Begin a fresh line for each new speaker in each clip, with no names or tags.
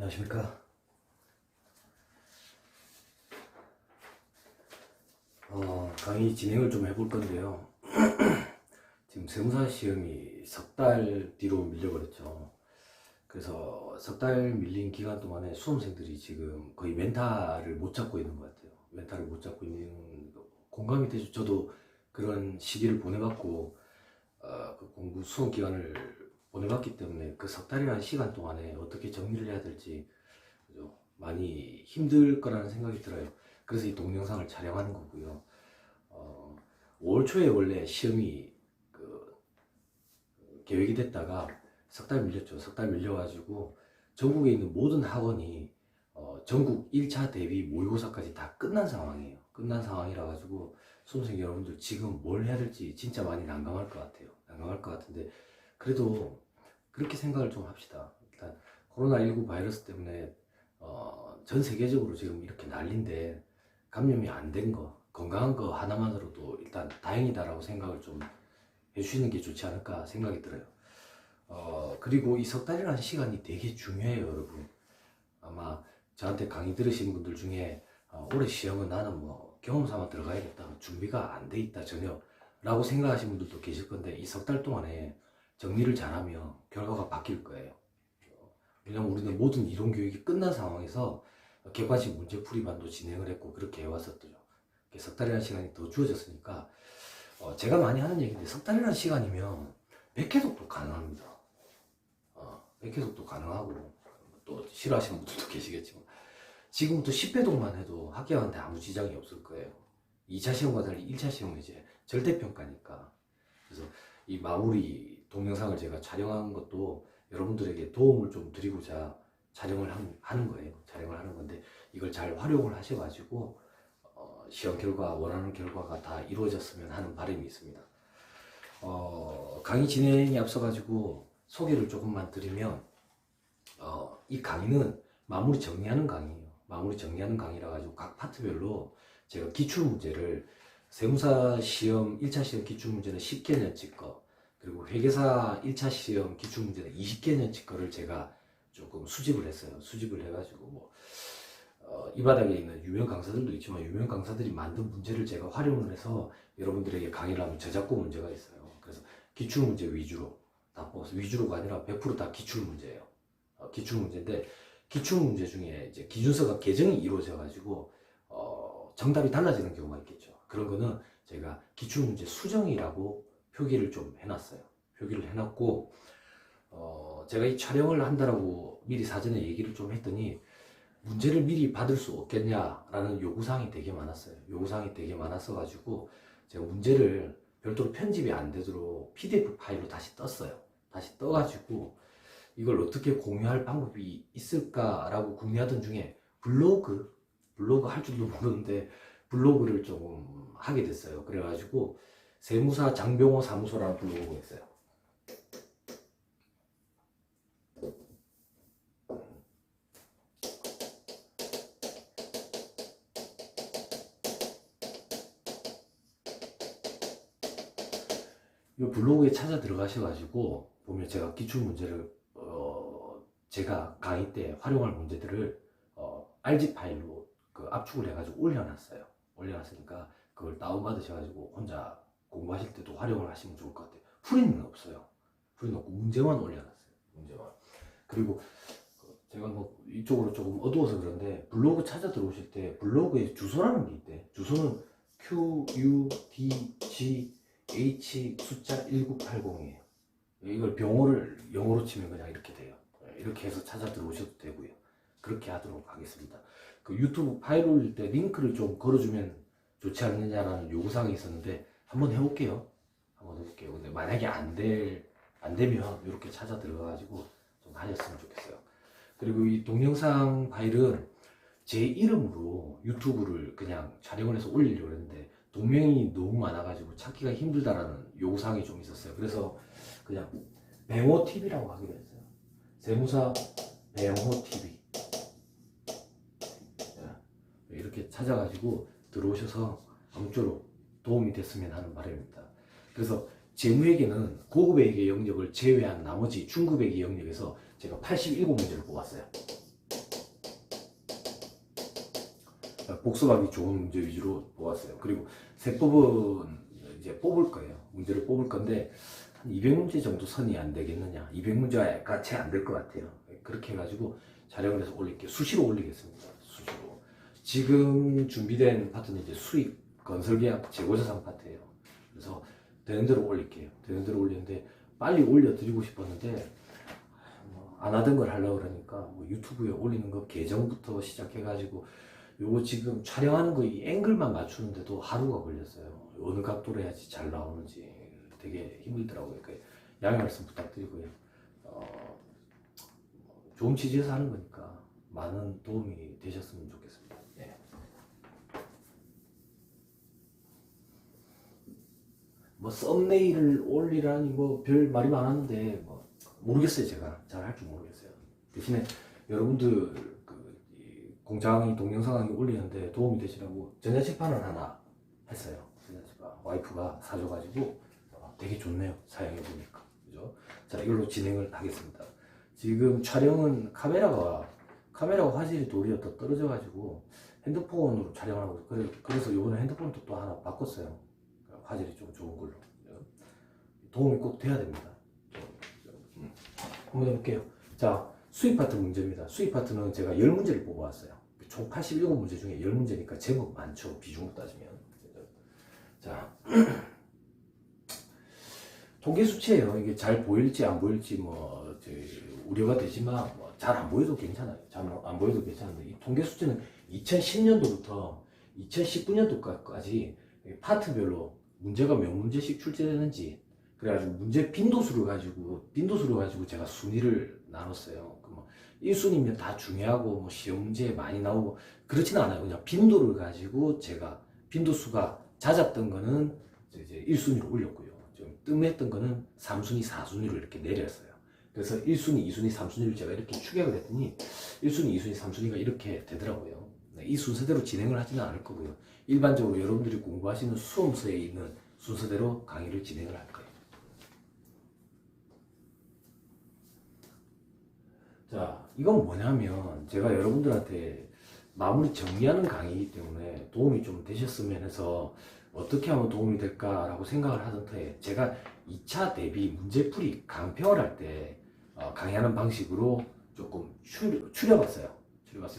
안녕하십니까. 강의 진행을 좀 해볼 건데요. 지금 세무사 시험이 석 달 뒤로 밀려버렸죠. 그래서 석 달 밀린 기간 동안에 수험생들이 지금 거의 멘탈을 못 잡고 있는 것 같아요. 멘탈을 못 잡고 있는, 공감이 되죠. 저도 그런 시기를 보내봤고, 그 공부 수험 기간을 보내봤기 때문에 그 석 달이라는 시간 동안에 어떻게 정리를 해야 될지 많이 힘들 거라는 생각이 들어요. 그래서 이 동영상을 촬영하는 거고요. 5월 초에 원래 시험이 계획이 됐다가 석 달 밀렸죠. 석 달 밀려가지고 전국에 있는 모든 학원이 전국 1차 대비 모의고사까지 다 끝난 상황이에요. 끝난 상황이라 가지고 수험생 여러분들 지금 뭘 해야 될지 진짜 많이 난감할 것 같아요. 난감할 것 같은데, 그래도 그렇게 생각을 좀 합시다. 일단 코로나19 바이러스 때문에 전 세계적으로 지금 이렇게 난리인데, 감염이 안 된 거, 건강한 거 하나만으로도 일단 다행이다라고 생각을 좀 해주시는 게 좋지 않을까 생각이 들어요. 그리고 이 석 달이라는 시간이 되게 중요해요, 여러분. 아마 저한테 강의 들으신 분들 중에 올해 시험은 나는 뭐 경험 삼아 들어가야겠다, 준비가 안 돼 있다 전혀 라고 생각하시는 분들도 계실 건데, 이 석 달 동안에 정리를 잘하면 결과가 바뀔 거예요. 왜냐면 우리는 모든 이론 교육이 끝난 상황에서 객관식 문제풀이반도 진행을 했고 그렇게 해왔었죠. 석 달이라는 시간이 더 주어졌으니까, 제가 많이 하는 얘기인데, 석 달이라는 시간이면 100회독도 가능합니다. 100회독도 가능하고, 또 싫어하시는 분들도 계시겠지만, 지금부터 10회독만 해도 학교한테 아무 지장이 없을 거예요. 2차 시험과 달리 1차 시험은 이제 절대평가니까. 그래서 이 마무리 동영상을 제가 촬영한 것도 여러분들에게 도움을 좀 드리고자 촬영을 하는 거예요. 촬영을 하는 건데, 이걸 잘 활용을 하셔가지고 시험 결과, 원하는 결과가 다 이루어졌으면 하는 바람이 있습니다. 강의 진행에 앞서가지고 소개를 조금만 드리면, 이 강의는 마무리 정리하는 강의예요. 마무리 정리하는 강의라 가지고 각 파트별로 제가 기출문제를, 세무사 시험 1차 시험 기출문제는 10개년치 거, 그리고 회계사 1차 시험 기출문제는 20개년치 거를 제가 조금 수집을 했어요. 수집을 해가지고 이 바닥에 있는 유명 강사들도 있지만, 유명 강사들이 만든 문제를 제가 활용을 해서 여러분들에게 강의를 하면 저작고 문제가 있어요. 그래서 기출문제 위주로 다 뽑아서, 위주로가 아니라 100%다 기출문제예요. 기출문제인데, 기출문제 중에 이제 기준서가 개정이 이루어져 가지고 정답이 달라지는 경우가 있겠죠. 그런 거는 제가 기출문제 수정이라고 표기를 좀 해놨어요. 표기를 해놨고, 제가 이 촬영을 한다라고 미리 사전에 얘기를 좀 했더니, 문제를 미리 받을 수 없겠냐라는 요구사항이 되게 많았어요. 요구사항이 되게 많았어 가지고 제가 문제를 별도로 편집이 안 되도록 PDF 파일로 다시 떴어요. 다시 떠가지고 이걸 어떻게 공유할 방법이 있을까라고 궁리하던 중에 블로그 할 줄도 모르는데 블로그를 조금 하게 됐어요. 그래가지고 세무사 장병호 사무소라는 블로그가 있어요. 이 블로그에 찾아 들어가셔가지고 보면, 제가 기출문제를 제가 강의 때 활용할 문제들을 RG 파일로 압축을 해가지고 올려놨어요. 올려놨으니까 그걸 다운받으셔가지고 혼자 공부하실 때도 활용을 하시면 좋을 것 같아요. 풀이는 없어요. 풀이는 없고 문제만 올려놨어요. 문제만. 그리고 제가 이쪽으로 조금 어두워서 그런데, 블로그 찾아 들어오실 때 블로그에 주소라는 게 있대. 주소는 QUDGH 숫자 1980이에요. 이걸 병호를 영어로 치면 그냥 이렇게 돼요. 이렇게 해서 찾아 들어오셔도 되고요. 그렇게 하도록 하겠습니다. 그 유튜브 파일 올릴 때 링크를 좀 걸어주면 좋지 않느냐라는 요구사항이 있었는데, 한번 해볼게요. 근데 만약에 안 되면 이렇게 찾아 들어가가지고 좀 하셨으면 좋겠어요. 그리고 이 동영상 파일은 제 이름으로 유튜브를 그냥 촬영을 해서 올리려고 했는데, 동명이 너무 많아가지고 찾기가 힘들다라는 요구사항이 좀 있었어요. 그래서 그냥 뱅호TV라고 하기로 했어요. 세무사 뱅호TV. 이렇게 찾아가지고 들어오셔서 아무쪼록 도움이 됐으면 하는 바람입니다. 그래서 재무회계는 고급회계 영역을 제외한 나머지 중급회계 영역에서 제가 87문제를 뽑았어요. 자, 복습하기 좋은 문제 위주로 뽑았어요. 그리고 세법은 이제 뽑을 거예요. 문제를 뽑을 건데 한 200문제 정도 선이 안 되겠느냐. 200문제가 채 안 될 것 같아요. 그렇게 해가지고 촬영을 해서 올릴게요. 수시로 올리겠습니다. 수시로. 지금 준비된 파트는 이제 수익, 건설계약, 재고자산 파트예요. 그래서 되는 대로 올릴게요. 되는 대로 올리는데 빨리 올려드리고 싶었는데 안 하던 걸 하려고 그러니까 뭐 유튜브에 올리는 거 계정부터 시작해가지고 요거 지금 촬영하는 거 이 앵글만 맞추는데도 하루가 걸렸어요. 어느 각도로 해야지 잘 나오는지 되게 힘들더라고요. 그러니까 양해 말씀 부탁드리고요. 좋은 취지에서 하는 거니까 많은 도움이 되셨으면 좋겠습니다. 네. 뭐 썸네일을 올리라니 뭐 별 말이 많았는데 뭐 모르겠어요. 제가 잘 할 줄 모르겠어요. 대신에 여러분들 이 공장이 동영상을 올리는데 도움이 되시라고 전자책판을 하나 했어요. 전자책판 와이프가 사줘가지고 되게 좋네요. 사용해보니까. 그죠? 자, 이걸로 진행을 하겠습니다. 지금 촬영은 카메라가 화질이 도리어 더 떨어져가지고 핸드폰으로 촬영을 하고 그래서 이번에 핸드폰도 또 하나 바꿨어요. 화질이 좀 좋은 걸로. 도움이 꼭 돼야 됩니다. 한번 해볼게요. 자, 수익 파트 문제입니다. 수익 파트는 제가 10문제를 뽑아왔어요. 총 87문제 중에 10문제니까 제법 많죠. 비중으로 따지면. 자, 통계 수치예요. 이게 잘 보일지 안 보일지 뭐 우려가 되지만 뭐 잘 안 보여도 괜찮아요. 잘 안 보여도 괜찮은데 이 통계 수치는 2010년도부터 2019년도까지 파트별로 문제가 몇 문제씩 출제되는지 그래가지고 문제 빈도수를 가지고 제가 순위를 나눴어요. 뭐 1순위면 다 중요하고 뭐 시험 문제 많이 나오고 그렇지는 않아요. 그냥 빈도를 가지고 제가 빈도수가 잦았던 거는 이제 1순위로 올렸고요. 좀 뜸했던 거는 3순위, 4순위로 이렇게 내렸어요. 그래서 1순위, 2순위, 3순위를 제가 이렇게 추격을 했더니 1순위, 2순위, 3순위가 이렇게 되더라고요. 이 순서대로 진행을 하지는 않을 거고요. 일반적으로 여러분들이 공부하시는 수험서에 있는 순서대로 강의를 진행을 할 거예요. 자, 이건 뭐냐면 제가 여러분들한테 마무리 정리하는 강의이기 때문에 도움이 좀 되셨으면 해서 어떻게 하면 도움이 될까라고 생각을 하던 터에 제가 2차 대비 문제풀이 강평을 할 때 강의하는 방식으로 조금 추려봤어요.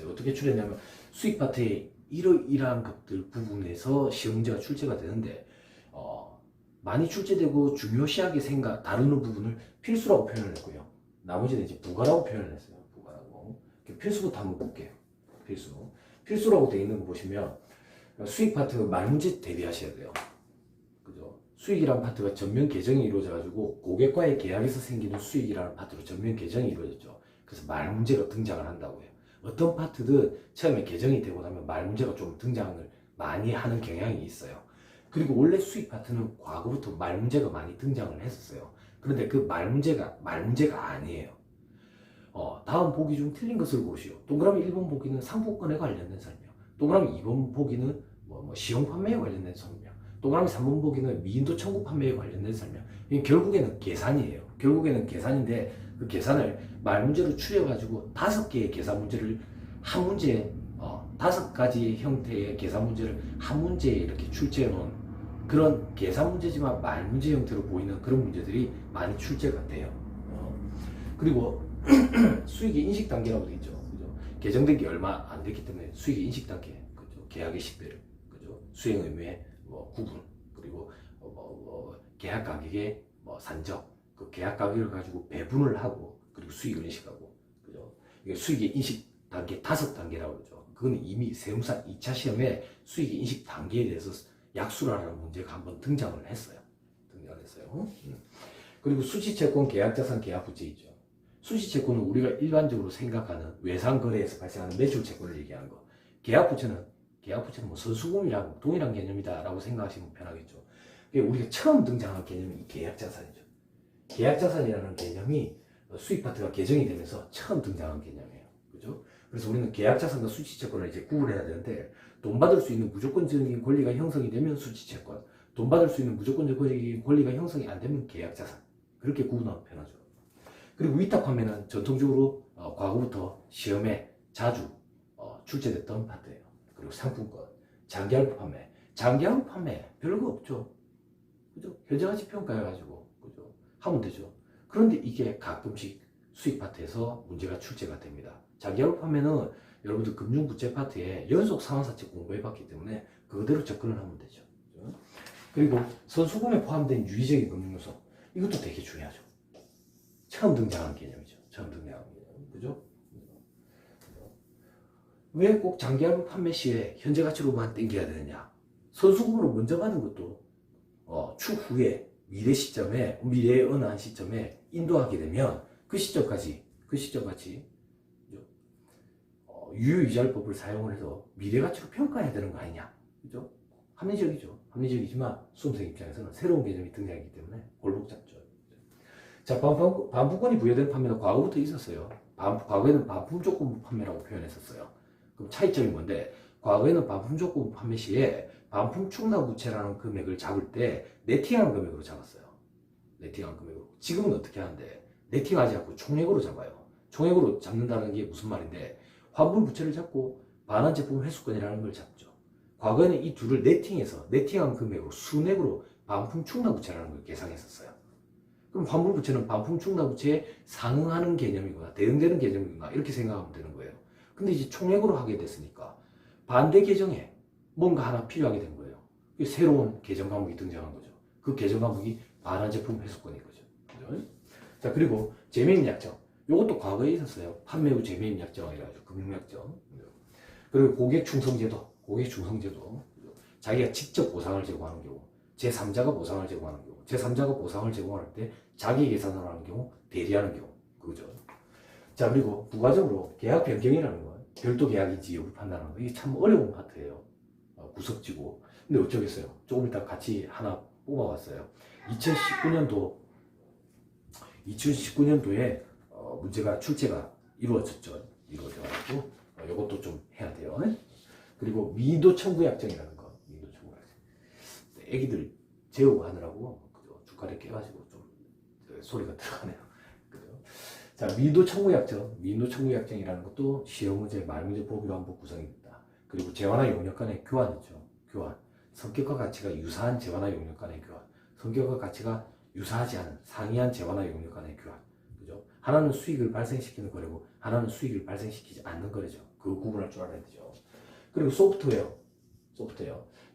어떻게 추렸냐면 수익 파트에 이러이러한 것들 부분에서 시험 문제가 출제가 되는데 많이 출제되고 중요시하게 다루는 부분을 필수라고 표현을 했고요. 나머지는 이제 부가라고 표현을 했어요. 부가라고. 필수부터 한번 볼게요. 필수라고 되어 있는 거 보시면 수익 파트 말문제 대비하셔야 돼요. 그죠? 수익이라는 파트가 전면 개정이 이루어져가지고 고객과의 계약에서 생기는 수익이라는 파트로 전면 개정이 이루어졌죠. 그래서 말문제가 등장을 한다고요. 어떤 파트든 처음에 개정이 되고 나면 말문제가 좀 등장을 많이 하는 경향이 있어요. 그리고 원래 수익 파트는 과거부터 말문제가 많이 등장을 했었어요. 그런데 그 말문제가 아니에요. 다음 보기 중 틀린 것을 고르시오. 동그라미 1번 보기는 상품권에 관련된 설명. 동그라미 2번 보기는 시용 판매에 관련된 설명. 동그라미 3번 보기는 미인도 청구 판매에 관련된 설명. 결국에는 계산이에요. 결국에는 계산인데 그 계산을 말문제로 추려가지고 5개의 계산 문제를 한 문제에 5가지 형태의 계산 문제를 한 문제에 이렇게 출제해 놓은 그런 계산 문제지만 말문제 형태로 보이는 그런 문제들이 많이 출제가 돼요. 그리고 수익의 인식 단계라고 되어 있죠. 그죠? 개정된 게 얼마 안 됐기 때문에 수익의 인식 단계, 그죠? 계약의 식별, 그죠? 수행 의무의 구분, 그리고 계약 가격의 산적, 그 계약 가격을 가지고 배분을 하고 그리고 수익을 인식하고, 그죠? 이게 수익의 인식 단계 5단계라고 그러죠. 그건 이미 세무사 2차 시험에 수익의 인식 단계에 대해서 약수라는 문제가 한번 등장을 했어요. 그리고 수시채권, 계약자산, 계약부채 있죠. 수시채권은 우리가 일반적으로 생각하는 외상거래에서 발생하는 매출채권을 얘기하는 거. 계약부채는 뭐 선수금이랑 동일한 개념이다라고 생각하시면 편하겠죠. 우리가 처음 등장한 개념이 이 계약자산이죠. 계약자산이라는 개념이 수익 파트가 개정이 되면서 처음 등장한 개념이에요. 그죠? 그래서 우리는 계약자산과 수시채권을 이제 구분해야 되는데, 돈 받을 수 있는 무조건적인 권리가 형성이 되면 수시채권, 돈 받을 수 있는 무조건적인 권리가 형성이 안 되면 계약자산. 그렇게 구분하면 편하죠. 그리고 위탁 판매는 전통적으로 과거부터 시험에 자주 출제됐던 파트예요. 그리고 상품권, 장기할부 판매. 장기할부 판매 별거 없죠. 그죠? 현재가치 평가해가지고 그죠? 하면 되죠. 그런데 이게 가끔씩 수익 파트에서 문제가 출제가 됩니다. 장기할부 판매는 여러분들 금융부채 파트에 연속 상환사채 공부해봤기 때문에 그대로 접근을 하면 되죠. 그죠? 그리고 선수금에 포함된 유의적인 금융요소, 이것도 되게 중요하죠. 처음 등장한 개념이죠. 처음 등장한 개념. 그죠? 왜 꼭 장기할부 판매 시에 현재 가치로만 땡겨야 되느냐? 선수금으로 먼저 받은 것도 추후에 미래의 어느 한 시점에 인도하게 되면 그 시점까지 유효이자율법을 사용을 해서 미래 가치로 평가해야 되는 거 아니냐? 그죠? 합리적이죠. 합리적이지만 수험생 입장에서는 새로운 개념이 등장했기 때문에 골복잡죠. 자, 반품권이 부여된 판매는 과거부터 있었어요. 과거에는 반품 조건부 판매라고 표현했었어요. 그럼 차이점이 뭔데? 과거에는 반품 조건부 판매 시에 반품 충당 부채라는 금액을 잡을 때 네팅한 금액으로 잡았어요. 네팅한 금액으로. 지금은 어떻게 하는데? 네팅하지 않고 총액으로 잡아요. 총액으로 잡는다는 게 무슨 말인데? 환불 부채를 잡고 반환 제품 회수권이라는 걸 잡죠. 과거에는 이 둘을 네팅한 금액으로 순액으로 반품 충당 부채라는 걸 계산했었어요. 그럼 환불 부채는 반품 충당 부채에 상응하는 개념이거나 대응되는 개념이거나 이렇게 생각하면 되는 거예요. 근데 이제 총액으로 하게 됐으니까 반대 계정에 뭔가 하나 필요하게 된 거예요. 새로운 계정 과목이 등장한 거죠. 그 계정 과목이 반환 제품 회수권인 거죠. 그죠? 자, 그리고 재매입 약정. 이것도 과거에 있었어요. 판매 후 재매입 약정이라고 금융약정. 그리고 고객 충성제도. 자기가 직접 보상을 제공하는 경우, 제3자가 보상을 제공하는 경우, 제3자가 보상을 제공할 때 자기 계산을 하는 경우, 대리하는 경우, 그거죠. 자, 그리고 부가적으로 계약 변경이라는 건 별도 계약인지 여부 판단하는 거, 이게 참 어려운 파트예요. 구석지고. 근데 어쩌겠어요. 조금 이따 같이 하나 뽑아봤어요. 2019년도에 문제가 출제가 이루어져가지고 이것도 좀 해야 돼요. 그리고 미도 청구 약정이라는 거, 미도 청구 약정. 애기들 재우고 하느라고 주가를 깨가지고 좀 소리가 들어가네요. 그죠? 자, 미도 청구 약정이라는 것도 시험 문제, 말 문제 보기로 한번 구성이 됩니다. 그리고 재화나 용역 간의 교환이죠. 교환. 성격과 가치가 유사한 재화나 용역 간의 교환. 성격과 가치가 유사하지 않은 상이한 재화나 용역 간의 교환. 그죠? 하나는 수익을 발생시키는 거래고 하나는 수익을 발생시키지 않는 거래죠. 그거 구분할 줄 알아야 되죠. 그리고 소프트웨어.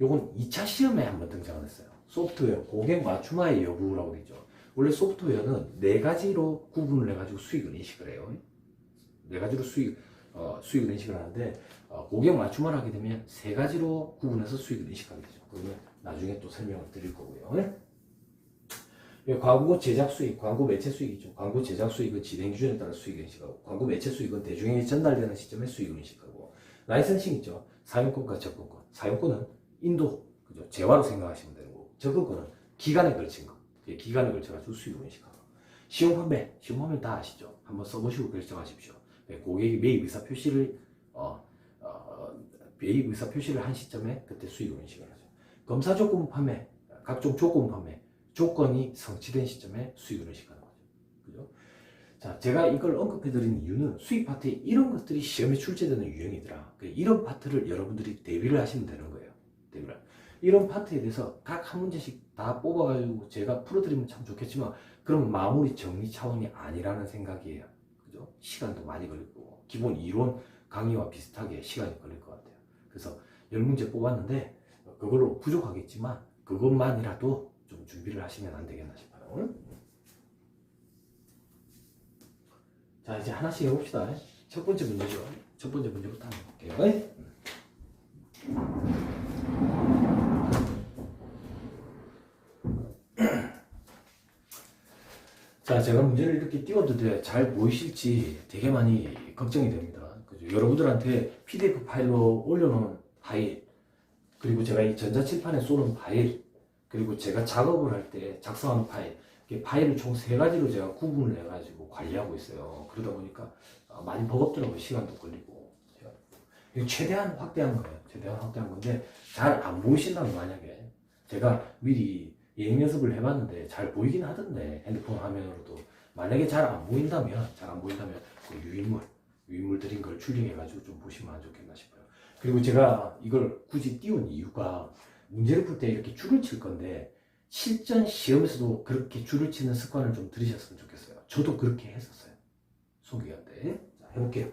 요건 2차 시험에 한번 등장을 했어요. 소프트웨어, 고객 맞춤화의 여부라고 되죠. 원래 소프트웨어는 4가지로 구분을 해가지고 수익을 인식을 해요. 4가지로 수익을 인식을 하는데, 고객 맞춤화를 하게 되면 3가지로 구분해서 수익을 인식하게 되죠. 그러면 나중에 또 설명을 드릴 거고요. 광고 제작 수익, 광고 매체 수익이죠. 광고 제작 수익은 진행 기준에 따라 수익을 인식하고, 광고 매체 수익은 대중에게 전달되는 시점에 수익을 인식하고, 라이선싱 있죠. 사용권과 접근권. 사용권은 인도, 그죠? 재화로 생각하시면 되는 거고, 접근권은 기간에 걸친 거. 기간에 걸쳐가지고 수익을 인식하고. 시용 판매 다 아시죠? 한번 써보시고 결정하십시오. 고객이 매입 의사 표시를 한 시점에 그때 수익을 인식을 하죠. 검사 조건 판매, 각종 조건 판매, 조건이 성취된 시점에 수익을 인식하는 거죠. 그죠? 자, 제가 이걸 언급해드린 이유는 수익 파트에 이런 것들이 시험에 출제되는 유형이더라. 이런 파트를 여러분들이 대비를 하시면 되는 거예요. 이런 파트에 대해서 각 한 문제씩 다 뽑아가지고 제가 풀어드리면 참 좋겠지만, 그럼 마무리 정리 차원이 아니라는 생각이에요. 그죠? 시간도 많이 걸릴 거고, 기본 이론 강의와 비슷하게 시간이 걸릴 것 같아요. 그래서 10문제 뽑았는데, 그걸로 부족하겠지만, 그것만이라도 좀 준비를 하시면 안 되겠나 싶어요. 자, 이제 하나씩 해봅시다. 첫 번째 문제죠. 첫 번째 문제부터 한번 볼게요. 자, 제가 문제를 이렇게 띄웠는데 잘 보이실지 되게 많이 걱정이 됩니다. 그죠? 여러분들한테 PDF 파일로 올려놓은 파일, 그리고 제가 이 전자칠판에 쏘는 파일, 그리고 제가 작업을 할 때 작성하는 파일, 파일을 총 3가지로 제가 구분을 해가지고 관리하고 있어요. 그러다 보니까 많이 버겁더라고요. 시간도 걸리고. 최대한 확대한 거예요. 최대한 확대한 건데, 잘 안 보이신다면, 만약에 제가 미리 예행 연습을 해봤는데 잘 보이긴 하던데, 핸드폰 화면으로도 만약에 잘 안 보인다면 그 유인물 드린 걸 출력해가지고 좀 보시면 안 좋겠나 싶어요. 그리고 제가 이걸 굳이 띄운 이유가 문제를 풀 때 이렇게 줄을 칠 건데 실전 시험에서도 그렇게 줄을 치는 습관을 좀 들이셨으면 좋겠어요. 저도 그렇게 했었어요. 수험기간 때. 자, 해볼게요.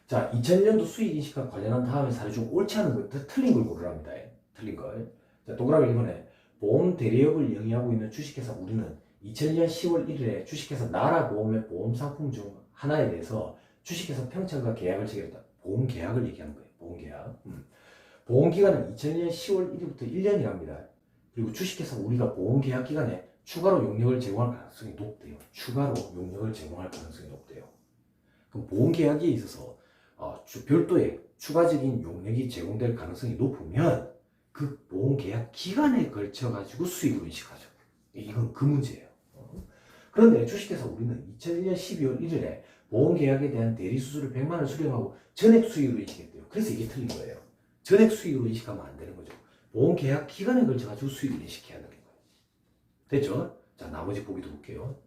자, 2001년도 수익인식과 관련한 다음에 사례 중 옳지 않은 걸, 틀린 걸 고르랍니다. 틀린 걸. 자, 동그라미 1번에 보험 대리업을 영위하고 있는 주식회사 우리는 2001년 10월 1일에 주식회사 나라보험의 보험 상품 중 하나에 대해서 주식회사 평창과 계약을 체결했다. 보험 계약을 얘기하는 거예요. 보험 계약. 보험 기간은 2001년 10월 1일부터 1년이랍니다. 그리고 주식회사 우리가 보험 계약 기간에 추가로 용역을 제공할 가능성이 높대요. 추가로 용역을 제공할 가능성이 높대요. 그럼 보험 계약에 있어서 별도의 추가적인 용역이 제공될 가능성이 높으면 그 보험 계약 기간에 걸쳐 가지고 수익으로 인식하죠. 이건 그 문제예요. 그런데 주식회사 우리는 2001년 12월 1일에 보험 계약에 대한 대리 수수료 100만 원을 수령하고 전액 수익으로 인식했대요. 그래서 이게 틀린 거예요. 전액 수익으로 인식하면 안 되는 거죠. 보험 계약 기간에 걸쳐 가지고 수익을 인식해야 되는 거예요. 됐죠? 자, 나머지 보기도 볼게요.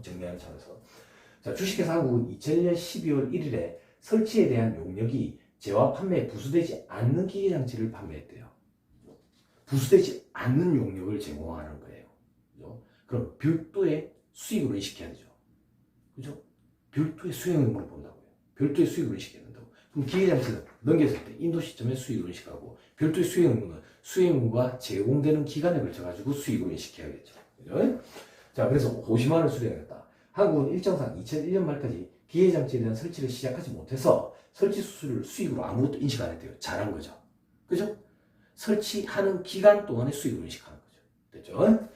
정리하는 차원에서. 자, 주식회사 한국은 2001년 12월 1일에 설치에 대한 용역이 재화 판매에 부수되지 않는 기계장치를 판매했대요. 부수되지 않는 용역을 제공하는 거예요. 그죠? 그럼 별도의 수익으로 인식해야 되죠. 그죠? 별도의 수익을 본다고요. 별도의 수익으로 인식해야 된다고. 그럼 기계장치는 넘겼을 때 인도 시점에 수익으로 인식하고 별도의 수익 의무는 수익 의무가 제공되는 기간에 걸쳐가지고 수익으로 인식해야겠죠. 그죠? 자, 그래서 50만 원을 수령했다. 한국은 일정상 2001년 말까지 기계장치에 대한 설치를 시작하지 못해서 설치 수수료를 수익으로 아무것도 인식 안 했대요. 잘한 거죠. 그죠? 설치하는 기간 동안에 수익을 인식하는 거죠. 됐죠?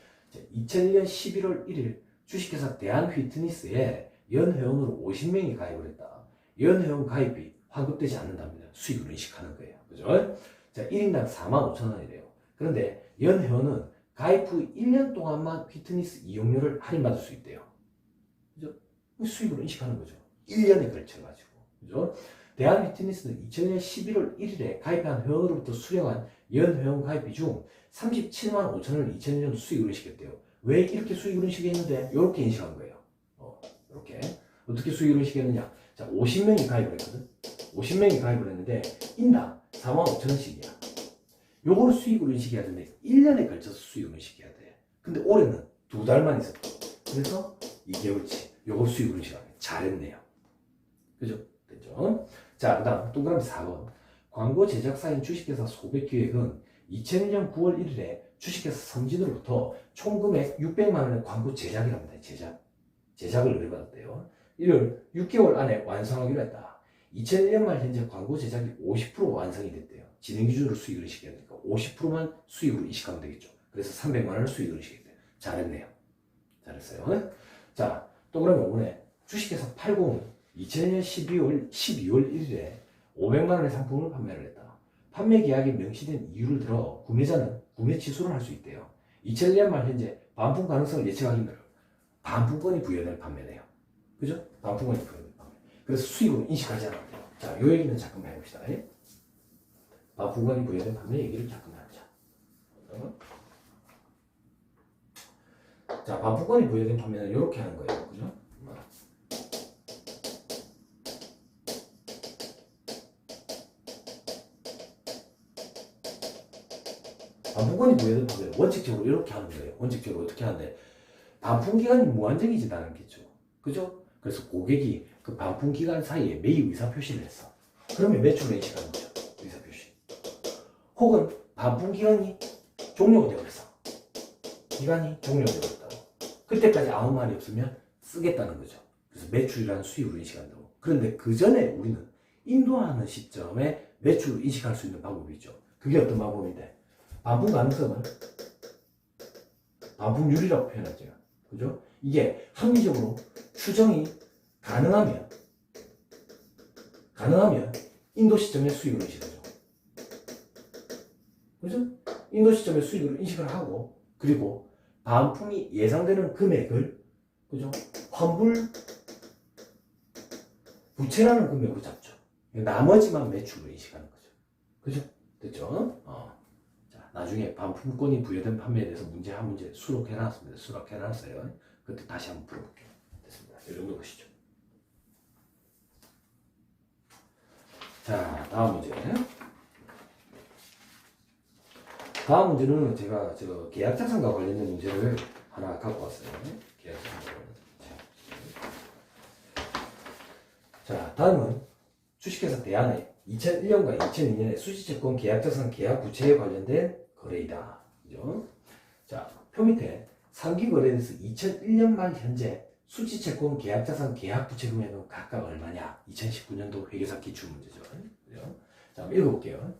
2001년 11월 1일 주식회사 대한휘트니스에 연회원으로 50명이 가입을 했다. 연회원 가입이 환급되지 않는답니다. 수익으로 인식하는 거예요. 그죠? 자, 1인당 45,000원이래요. 그런데 연회원은 가입 후 1년 동안만 휘트니스 이용료를 할인받을 수 있대요. 그죠? 수익으로 인식하는 거죠. 1년에 걸쳐가지고. 그죠? 대한휘트니스는 2000년 11월 1일에 가입한 회원으로부터 수령한 연회원 가입비 중 37만 5천원을 2000년 수익으로 인식했대요. 왜 이렇게 수익으로 인식했는데? 이렇게 인식한 거예요. 이렇게. 어떻게 수익으로 인식했느냐? 자, 50명이 가입을 했거든? 50명이 가입을 했는데, 인당 4만 5천원씩이야. 요거를 수익으로 인식해야 되는데, 1년에 걸쳐서 수익으로 인식해야 돼. 근데 올해는 2달만 있었고. 그래서 2개월치. 요걸 수익으로 인식하네. 잘했네요. 그죠? 됐죠? 자, 그 다음, 동그라미 4번. 광고 제작사인 주식회사 소백기획은 2001년 9월 1일에 주식회사 삼진으로부터 총 금액 600만 원의 광고 제작이랍니다. 제작을 의뢰받았대요. 이를 6개월 안에 완성하기로 했다. 2001년 말 현재 광고 제작이 50% 완성이 됐대요. 진행 기준으로 수익을 인식해야 되니까 50%만 수익으로 인식하면 되겠죠. 그래서 300만 원을 수익으로 인식했대요. 잘했네요. 잘했어요. 자, 동그라미 5번에 주식회사 80은 2000년 12월 1일에 500만 원의 상품을 판매를 했다. 판매 계약에 명시된 이유를 들어 구매자는 구매 취소를 할 수 있대요. 2001년 말 현재 반품 가능성을 예측하기 힘들어요. 반품권이 부여된 판매네요. 그죠? 반품권이 부여된 판매. 그래서 수익으로 인식하지 않았대요. 자, 요 얘기는 잠깐만 해봅시다. 반품권이 부여된 판매 얘기를 잠깐만 하자. 자, 반품권이 부여된 판매는 이렇게 하는 거예요. 그죠? 반품권이 부여된 판매는 원칙적으로 이렇게 하는 거예요. 원칙적으로 어떻게 하는데, 반품기간이 무한정이진 않겠죠. 그죠? 그래서 고객이 그 반품기간 사이에 매입 의사표시를 했어. 그러면 매출을 인식하는 거죠. 의사표시. 혹은 반품기간이 종료가 되어버렸어. 기간이 종료되어버렸다고. 그때까지 아무 말이 없으면 쓰겠다는 거죠. 그래서 매출이라는 수익으로 인식한다고. 그런데 그 전에 우리는 인도하는 시점에 매출을 인식할 수 있는 방법이 있죠. 그게 어떤 방법인데, 반품 가능성을 반품률이라고 표현하죠. 그죠? 이게 합리적으로 추정이 가능하면 인도 시점에 수익을 인식하죠. 그죠? 인도 시점에 수익을 인식을 하고, 그리고 반품이 예상되는 금액을, 그죠? 환불 부채라는 금액으로 잡죠. 나머지만 매출로 인식하는 거죠. 그죠? 됐죠? 자, 나중에 반품권이 부여된 판매에 대해서 한 문제 수록해놨습니다. 수록해놨어요. 그때 다시 한번 풀어볼게요. 됐습니다. 이 정도 보시죠. 자, 다음 문제. 다음 문제는 제가 계약자산과 관련된 문제를 하나 갖고 왔어요. 계약자산과 관련된 문제. 자, 다음은 주식회사 대한의 2001년과 2002년의 수지채권 계약자산 계약 부채에 관련된 거래이다. 그죠? 자, 표 밑에 상기 거래에서 2001년 말 현재 수지채권 계약자산 계약 부채 금액은 각각 얼마냐? 2019년도 회계사 기출 문제죠. 그죠? 자, 한번 읽어볼게요.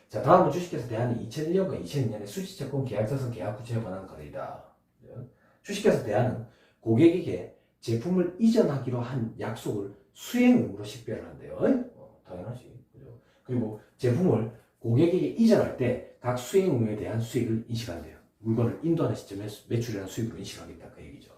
자, 다음은 주식회사 대한이 2001년과 2002년의 수지채권 계약자산 계약 부채에 관한 거래이다. 그죠? 주식회사 대한은 고객에게 제품을 이전하기로 한 약속을 수행 의무로 식별한대요. 당연하지. 그죠? 그리고 제품을 고객에게 이전할 때 각 수행 의무에 대한 수익을 인식한대요. 물건을 인도하는 시점에 매출이라는 수익으로 인식하겠다. 그 얘기죠.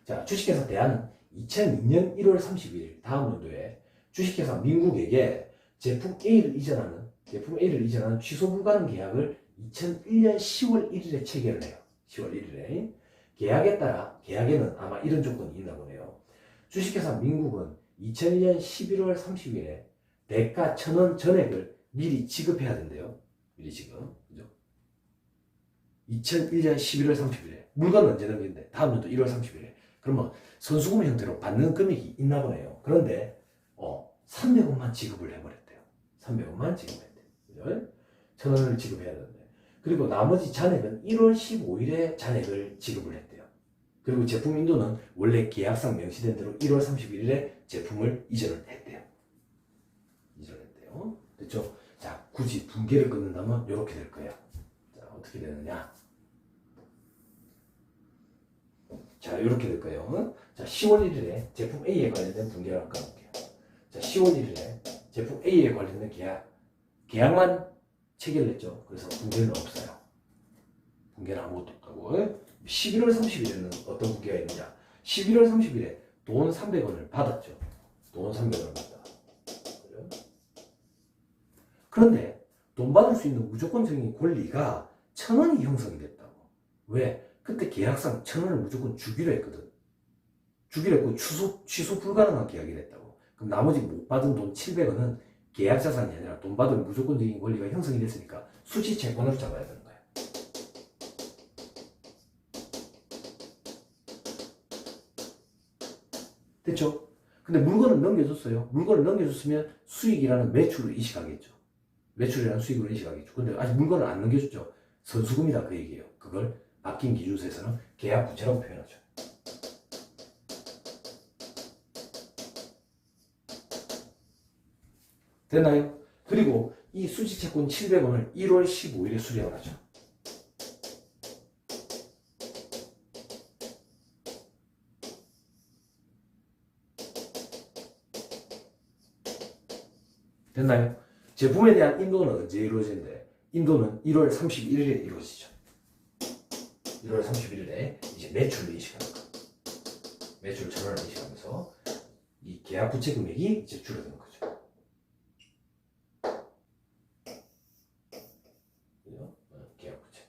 자, 주식회사 대한은 2002년 1월 31일 다음 연도에 주식회사 민국에게 제품 A를 이전하는 취소 불가능 계약을 2001년 10월 1일에 체결을 해요. 10월 1일에. 계약에 따라 계약에는 아마 이런 조건이 있나 보네요. 주식회사 민국은 2001년 11월 30일에 대가 1,000원 전액을 미리 지급해야 된대요. 미리 지급. 그죠? 2001년 11월 30일에. 물건은 언제 넘기는데? 다음 년도 1월 30일에. 그러면 선수금 형태로 받는 금액이 있나 보네요. 그런데 300원만 지급을 해버렸대요. 300원만 지급했대요. 그죠? 1,000원을 지급해야 되는데. 그리고 나머지 잔액은 1월 15일에 잔액을 지급을 했대요. 그리고 제품 인도는 원래 계약상 명시된 대로 1월 31일에 제품을 이전을 했대요. 됐죠? 자, 굳이 분계를 끊는다면 이렇게 될 거예요. 자, 어떻게 되느냐? 자, 이렇게 될 거예요. 자, 10월 1일에 제품 A에 관련된 분계를 한번 까볼게요. 자, 10월 1일에 제품 A에 관련된 계약만 체결을 했죠. 그래서 분계는 없어요. 분계는 아무것도 없다고. 11월 30일에는 어떤 분계가 있느냐? 11월 30일에 돈 300원을 받았죠. 돈 300원을 받다. 그런데 돈 받을 수 있는 무조건적인 권리가 1,000원이 형성이 됐다고. 왜? 그때 계약상 1,000원을 무조건 주기로 했거든. 주기로 했고 취소 불가능한 계약이 됐다고. 그럼 나머지 못 받은 돈 700원은 계약 자산이 아니라 돈 받을 무조건적인 권리가 형성이 됐으니까 수지 채권으로 잡아야 되는 거야. 됐죠? 근데 물건을 넘겨줬어요. 물건을 넘겨줬으면 수익이라는 매출을 인식하겠죠. 매출이라는 수익을 인식하겠죠. 근데 아직 물건을 안 넘겨줬죠. 선수금이다 그 얘기예요. 그걸 바뀐 기준서에서는 계약 부채라고 표현하죠. 됐나요? 그리고 이 수지채권 700원을 1월 15일에 수령을 하죠. 됐나요? 제품에 대한 인도는 언제 이루어지는데? 인도는 1월 31일에 이루어지죠. 1월 31일에 이제 매출을 인식하는 거. 매출 전환을 인식하면서 이 계약 부채 금액이 이제 줄어드는 거죠. 계약 부채.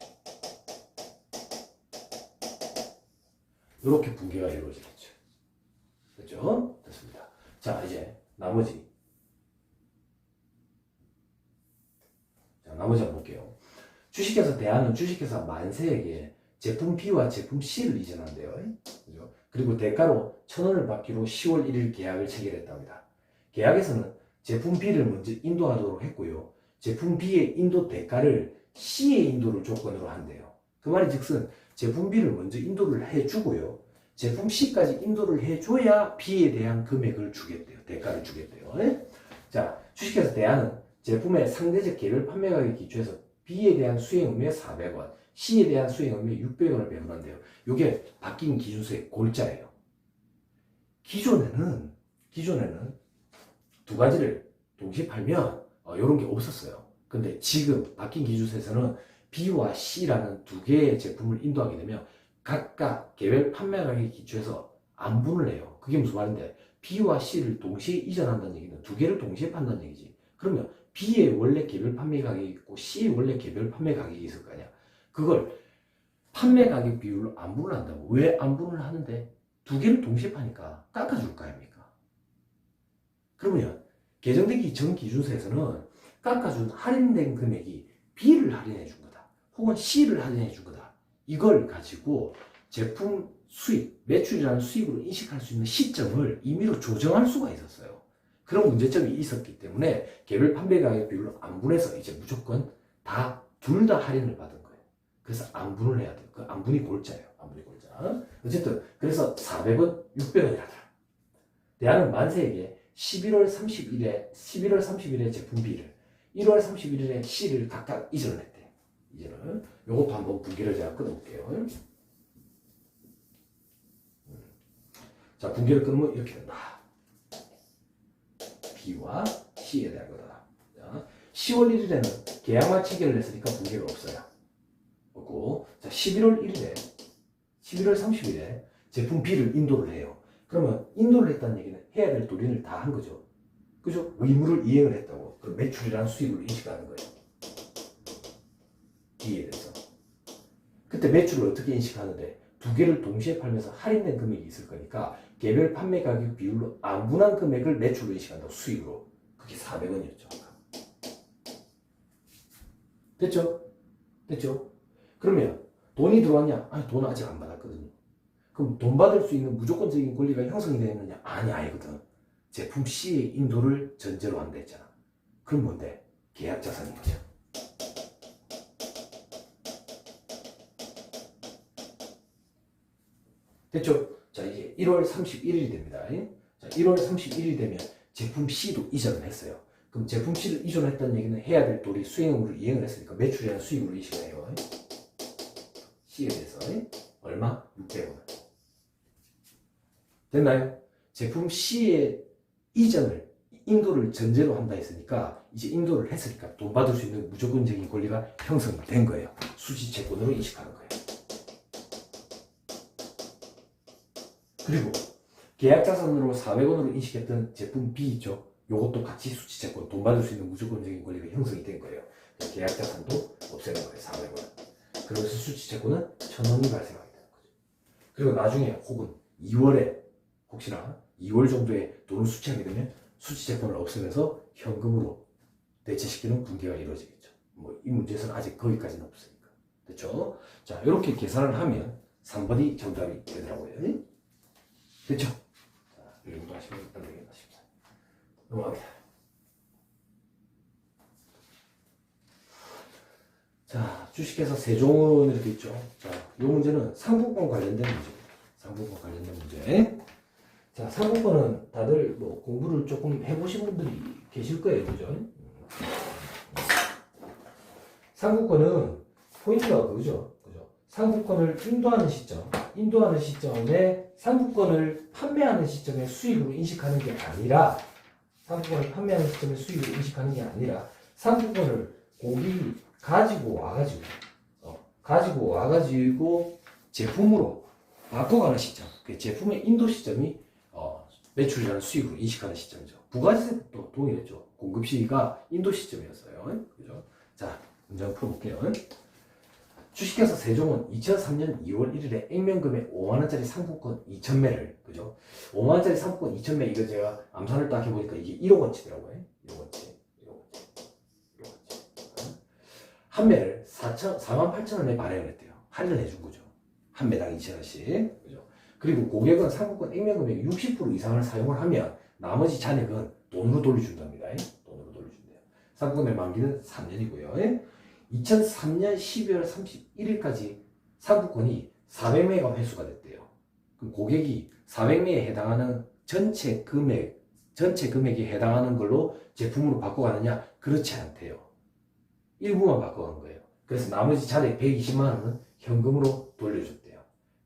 이렇게 분계가 이루어지겠죠. 됐죠? 됐습니다. 자, 이제 나머지 한번 볼게요. 주식회사 대한은 주식회사 만세에게 제품 B와 제품 C를 이전한대요. 그죠? 그리고 대가로 1,000원을 받기로 10월 1일 계약을 체결했답니다. 계약에서는 제품 B를 먼저 인도하도록 했고요. 제품 B의 인도 대가를 C의 인도를 조건으로 한대요. 그 말이 즉슨 제품 B를 먼저 인도를 해주고요. 제품 C까지 인도를 해줘야 B에 대한 금액을 주겠대요. 대가를 주겠대요. 자, 주식회사 대한은 제품의 상대적 개별 판매가격에 기초해서 B에 대한 수행 의무에 400원, C에 대한 수행 의무에 600원을 배분한대요. 이게 바뀐 기준서의 골자예요. 기존에는 두 가지를 동시에 팔면 이런 게 없었어요. 근데 지금 바뀐 기준서에서는 B와 C라는 두 개의 제품을 인도하게 되면 각각 개별 판매가격에 기초해서 안분을 해요. 그게 무슨 말인데 B와 C를 동시에 이전한다는 얘기는 두 개를 동시에 판다는 얘기지. 그러면 B의 원래 개별 판매 가격이 있고 C의 원래 개별 판매 가격이 있을 거 아니야. 그걸 판매 가격 비율로 안분을 한다고. 왜 안분을 하는데? 두 개를 동시에 파니까 깎아줄 거 아닙니까? 그러면 개정되기 전 기준서에서는 깎아준 할인된 금액이 B를 할인해 준 거다. 혹은 C를 할인해 준 거다. 이걸 가지고 제품 수익, 매출이라는 수익으로 인식할 수 있는 시점을 임의로 조정할 수가 있었어요. 그런 문제점이 있었기 때문에 개별 판매 가격 비율로 안분해서 이제 무조건 둘 다 할인을 받은 거예요. 그래서 안분을 해야 돼요. 그 안분이 골자예요. 안분이 골자. 어쨌든 그래서 400원, 600원이 하더라. 대안은 만세에게 11월 30일에 제품 B를 1월 31일에 C를 각각 이전을 했대요. 이전을. 요것도 한번 분기를 제가 끊어볼게요. 자, 분기를 끊으면 이렇게 된다. B와 C에 대한 거다. 자, 10월 1일에는 계약만 체결을 했으니까 분기가 없어요. 없고, 자, 11월 30일에 제품 B를 인도를 해요. 그러면 인도를 했다는 얘기는 해야 될 도리를 다 한 거죠. 그죠? 의무를 이행을 했다고. 그럼 매출이라는 수익을 인식하는 거예요. B에 대해서. 그때 매출을 어떻게 인식하는데 두 개를 동시에 팔면서 할인된 금액이 있을 거니까 개별 판매 가격 비율로 안분한 금액을 매출로 인식한다고. 수익으로. 그게 400원이었죠. 됐죠? 그러면 돈이 들어왔냐? 아니, 돈 아직 안 받았거든요. 그럼 돈 받을 수 있는 무조건적인 권리가 형성이 되었느냐? 아니거든. 제품 C의 인도를 전제로 한다 했잖아. 그럼 뭔데? 계약 자산인 거죠. 됐죠? 자, 이제 1월 31일이 됩니다. 자, 1월 31일이 되면 제품 C도 이전을 했어요. 그럼 제품 C를 이전했다는 얘기는 해야 될 도리 수행으로 이행을 했으니까 매출이라는 수익으로 인식해요. C에 대해서 얼마? 600원. 됐나요? 제품 C의 이전을 인도를 전제로 한다 했으니까 이제 인도를 했으니까 돈 받을 수 있는 무조건적인 권리가 형성된 거예요. 수지채권으로 인식하는 거예요. 그리고 계약자산으로 400원으로 인식했던 제품 B 있죠. 요것도 같이 수지채권, 돈 받을 수 있는 무조건적인 권리가 형성이 된 거예요. 계약자산도 없애는 거예요. 400원. 그래서 수지채권은 1000원이 발생하게 되는 거죠. 그리고 나중에 혹은 2월에 혹시나 2월 정도에 돈을 수취하게 되면 수지채권을 없애면서 현금으로 대체시키는 분기가 이루어지겠죠. 뭐 이 문제에서는 아직 거기까지는 없으니까. 됐죠? 자, 이렇게 계산을 하면 3번이 정답이 되더라고요. 됐죠? 자, 이 정도 하시면 일단 되겠다 싶습니다. 넘어갑니다. 자, 주식회사 세종은 이렇게 있죠. 자, 이 문제는 상품권 관련된 문제입니다. 상품권 관련된 문제. 자, 상품권은 다들 뭐 공부를 조금 해보신 분들이 계실 거예요. 그죠? 상품권은 포인트가 그거죠. 상품권을 인도하는 시점에 상품권을 판매하는 시점에 수익으로 인식하는 게 아니라 상품권을 판매하는 시점에 수익으로 인식하는 게 아니라 상품권을 고객이 가지고 와가지고 제품으로 바꿔가는 시점, 그 제품의 인도 시점이 매출이라는 수익으로 인식하는 시점이죠. 부가세도 동일했죠. 공급 시기가 인도 시점이었어요. 그죠? 자, 문제 한번 풀어볼게요. 주식회사 세종은 2003년 2월 1일에 액면금액 5만원짜리 상품권 2,000매를, 그죠? 5만원짜리 상품권 2,000매, 이거 제가 암산을 딱 해보니까 이게 1억원치더라고요. 1억원치. 한 매를 48,000원에 발행을 했대요. 할인을 해준 거죠. 한 매당 2,000원씩. 그죠? 그리고 고객은 상품권 액면금액 60% 이상을 사용을 하면 나머지 잔액은 돈으로 돌려준답니다. 돈으로 돌려준대요. 상품권의 만기는 3년이고요. 2003년 12월 31일까지 상품권이 400매가 회수가 됐대요. 그럼 고객이 400매에 해당하는 전체 금액에 해당하는 걸로 제품으로 바꿔가느냐? 그렇지 않대요. 일부만 바꿔간 거예요. 그래서 나머지 잔액 120만 원은 현금으로 돌려줬대요.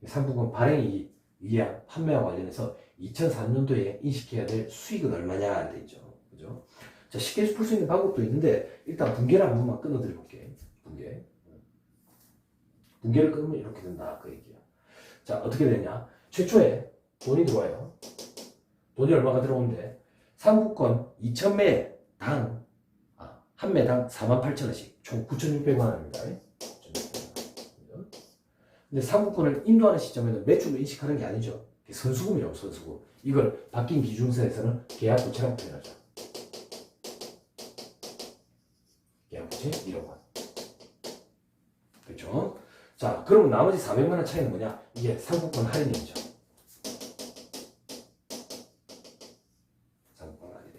상품권 발행이 위한 판매와 관련해서 2004년도에 인식해야 될 수익은 얼마냐 돼 있죠. 그죠? 자, 쉽게 풀 수 있는 방법도 있는데 일단 분계를 한 번만 끊어드려 볼게요. 분계를 끊으면 이렇게 된다 그 얘기야. 자, 어떻게 되냐? 최초에 돈이 들어와요. 돈이 얼마가 들어오는데 상품권 2,000매 당 한 매당 48,000원씩 총 9,600만 원입니다. 근데 상품권을 인도하는 시점에는 매출로 인식하는 게 아니죠. 선수금이라고, 선수금. 이걸 바뀐 기준서에서는 계약 부채라고 표현하죠. 그치? 1억 원. 그렇죠? 자, 그러면 나머지 400만 원 차이는 뭐냐? 이게 상품권 할인이죠. 상품권 할인.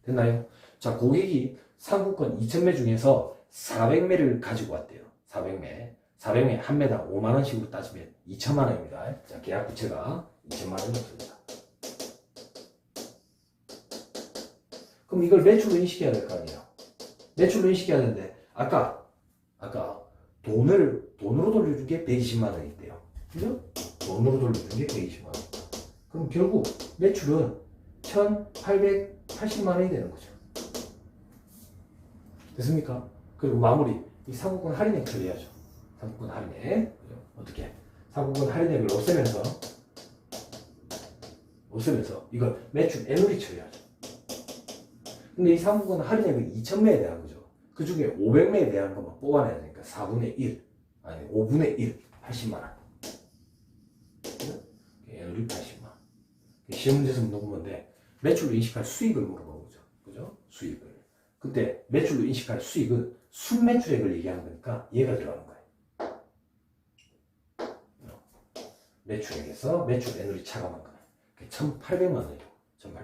됐나요? 자, 고객이 상품권 2,000매 중에서 400매를 가지고 왔대요. 400매. 400매 한 매당 5만 원씩으로 따지면 2천만 원입니다. 자, 계약 부채가 2천만 원이었습니다. 그럼 이걸 매출로 인식해야 될 거 아니에요? 매출로 인식해야 되는데, 아까 돈으로 돌려준 게 120만 원이 있대요. 그죠? 돈으로 돌려준 게 120만 원. 그럼 결국 매출은 1,880만 원이 되는 거죠. 됐습니까? 그리고 마무리. 이 상품권 할인액 처리해야죠. 상품권 할인액. 그죠? 어떻게? 상품권 할인액을 없애면서 이걸 매출 애누리 처리하죠. 근데 이 상품권 할인액은 2,000매에 대한 거죠. 그 중에 500매에 대한 것만 뽑아내야 되니까 4분의 1, 아니 5분의 1, 80만 원. 애누리 80만 원. 시험 문제에서 물어본 건데 매출로 인식할 수익을 물어본 거죠. 그죠? 수익을. 그때 매출로 인식할 수익은 순매출액을 얘기하는 거니까 얘가 들어가는 거예요. 매출액에서 매출 애누리 차감한 거예요. 1,800만 원이에요.